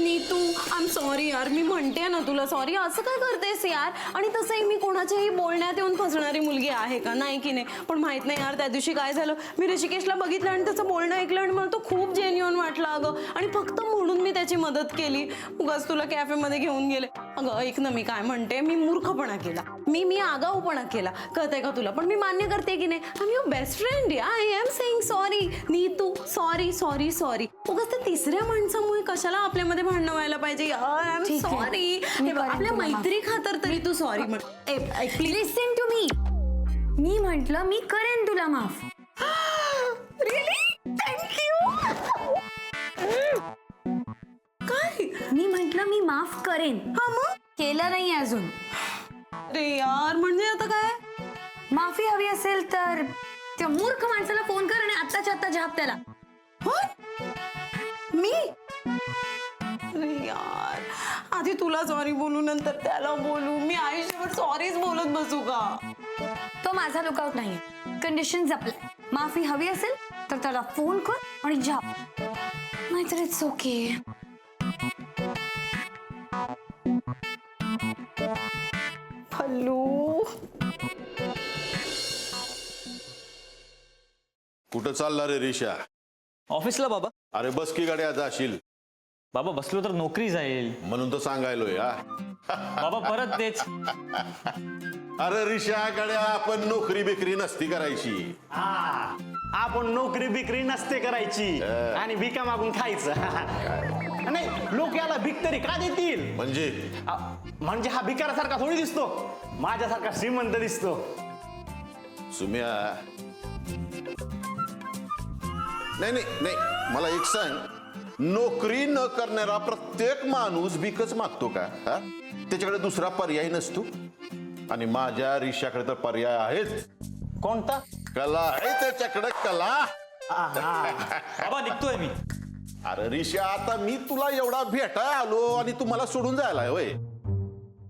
Neetu I am sorry यार, मी म्हणते ना तुला सॉरी. असं काय करतेस यार? आणि तसंही मी कोणाच्याही बोलण्यात येऊन फसणारी मुलगी आहे का? नाही की नाही. पण माहित नाही यार, त्या दिवशी काय झालं, मी ऋषिकेशला बघितलं आणि त्याचं बोलणं ऐकलं आणि मला तो खूप जेन्युइन वाटला अगं. आणि फक्त म्हणून मी त्याची मदत केली. उगाच तुला कॅफेमध्ये घेऊन गेले. अगं ऐक ना, मी काय म्हणते, मी मूर्खपणा केला, मी आगाऊपणा केला, कळतंय का तुला? पण मी मान्य करते की नाही, I am your best friend. I am saying sorry Neetu, sorry sorry sorry. उगाच त्या तिसऱ्या माणसामुळे कशाला आपल्यामध्ये भांडणं व्हायला पाहिजे यार. I am sorry. आपल्या मैत्री खातर तरी तू सॉरी म्हण. Please listen to me. मी म्हंटल मी करेन तुला माफ. रिअली? थँक्यू. काय? मी म्हंटल मी माफ करेन. हा मग? केलं नाही अजून. अरे यार, म्हणजे आता काय? माफी हवी असेल तर त्या मूर्ख माणसाला फोन कर आणि आत्ताच्या आत्ता झाप त्याला. मी? अरे यार, आधी तुला सॉरी बोलू, नंतर त्याला बोलू. मी आयुष्यभर सॉरीच बोलत बसू का? तो माझा लुकआउट नाहीये. कंडिशन जपल्या. माफी हवी असेल तर त्याला फोन कर आणि झाप. नाहीतर इट्स ओके. हॅलो. कुठं चालला रे रिशा? ऑफिसला बाबा. अरे बस की गाड्या जाशील. बाबा बसलो तर नोकरी जाईल. म्हणून तर सांगायलोय हा. बाबा परत तेच. अरे रिशा गाड्या, आपण नोकरी बिकरी नसती करायची. आपण नोकरी बिकरी नसते करायची आणि भिका मागून खायचं. नाही, लोक याला भीक तरी का देतील? म्हणजे हा भिकारासारखा थोडी दिसतो, माझ्यासारखा श्रीमंत दिसतो. सुम्या, नाही नाही नाही, मला एक सांग, नोकरी न करणारा प्रत्येक माणूस भिकच मागतो का? हा, त्याच्याकडे दुसरा पर्याय नसतो. आणि माझ्या रिशाकडे तर पर्याय आहेच. कोणता? कला आहे त्याच्याकडे, कला. बाबा निघतोय मी. अरे रिशा, आता मी तुला एवढा भेटायला आलो आणि तू मला सोडून जायला होय?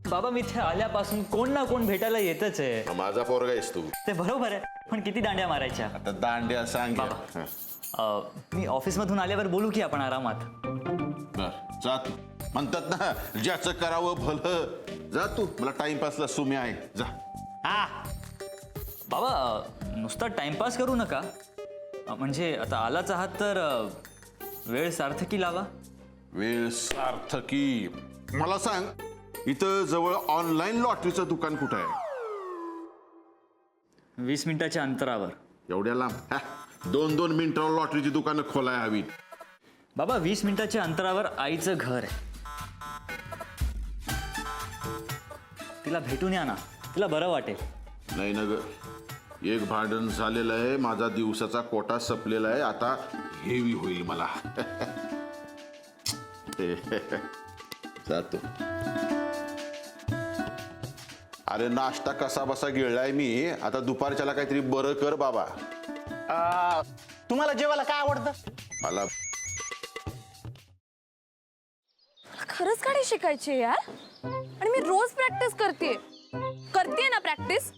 बाबा मी इथे आल्यापासून कोण ना कोण भेटायला येतच आहे. माझा पोरगा आहेस तू. ते बरोबर आहे, पण किती दांड्या मारायच्या. आता दांड्या सांग. बाबा. मी ऑफिस मधून आल्यावर बोलू की आपण आरामात. जा तू. म्हणतात ना, ज्याचं करावं भलं. जा तू, मला टाइमपासला सुम्या आहे. जा. बाबा नुसता टाइमपास करू नका. म्हणजे आता आलाच आहात तर वेळ सार्थकी लावा. वेळ सार्थकी? मला सांग, इथं जवळ ऑनलाईन लॉटरीचं दुकान कुठं आहे? 20 मिनिटाच्या अंतरावर. एवढ्या लांब? 2-2 मिनिटावर लॉटरीची दुकानं खोलाय हवीत. बाबा 20 मिनिटाच्या अंतरावर आईचं घर आहे. तिला भेटून या ना, तिला बरं वाटेल. नाही ना ग, एक भांडण झालेलं आहे, माझा दिवसाचा कोटा संपलेला आहे, आता हेवी होईल मला. जातो. अरे नाश्ता कसा बसा गिळलाय मी, आता दुपारच्याला काहीतरी बरं कर बाबा. तुम्हाला जेवायला काय आवडतं? मला खरंच गाडी शिकायची यार. आणि मी रोज प्रॅक्टिस करते ना प्रॅक्टिस.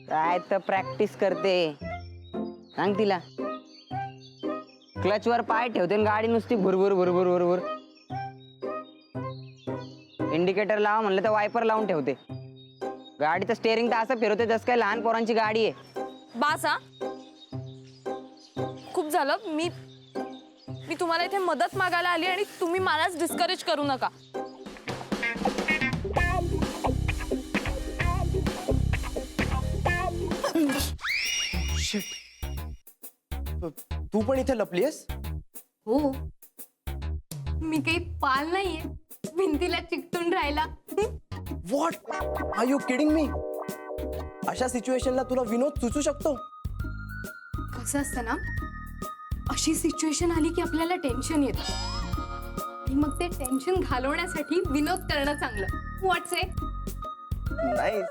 काय तर प्रॅक्टिस करते, सांग तिला. क्लचवर पाय ठेवते आणि गाडी नुसती भुरभुर भुरभुर भुरभुर. इंडिकेटर लावा म्हणलं तर वायपर लावून ठेवते. गाडीचं स्टेअरिंग तर असं फिरवते जसं काय लहान पोरांची गाडी आहे. बासा खूप झालं. मी तुम्हाला इथे मदत मागायला आली आणि तुम्ही मलाच डिस्करेज करू नका. तू पण इथे लपलीयस? हो, मी काही पाल नाहीये भिंतीला चिकटून राहायला. What are you kidding me? अशा सिच्युएशनला तुला विनोद सुचू शकतो? कसं असतं ना, अशी सिच्युएशन आली की आपल्याला टेन्शन येतं आणि मग ते टेन्शन घालवण्यासाठी विनोद करणं चांगलं. व्हॉट्स इट? नाही.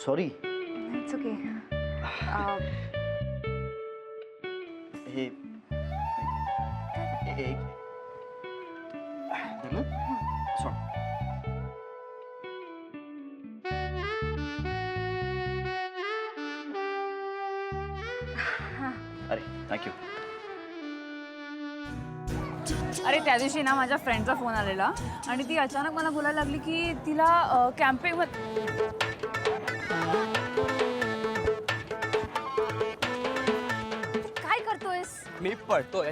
सॉरी. It's okay. हे अरे थँक्यू. अरे त्या दिवशी ना माझ्या फ्रेंडचा फोन आलेला आणि ती अचानक मला बोलायला लागली की तिला कॅम्पिंग काय करतोयस? मी पळतोय.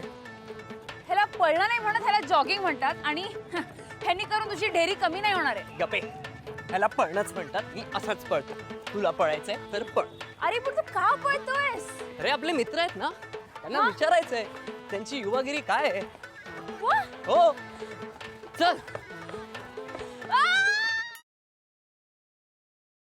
ह्याला पळणं नाही म्हणत, ह्याला जॉगिंग म्हणतात आणि ह्यांनी करून तुझी ढेरी कमी नाही होणार आहे. गपे, ह्याला पळणंच म्हणतात. मी असंच पळतो. तुला पळायचंय तर पळ. अरे पण तू का पळतोयस? अरे आपले मित्र आहेत ना, त्यांना विचारायचंय त्यांची युवागिरी काय आहे. वा, हो चल.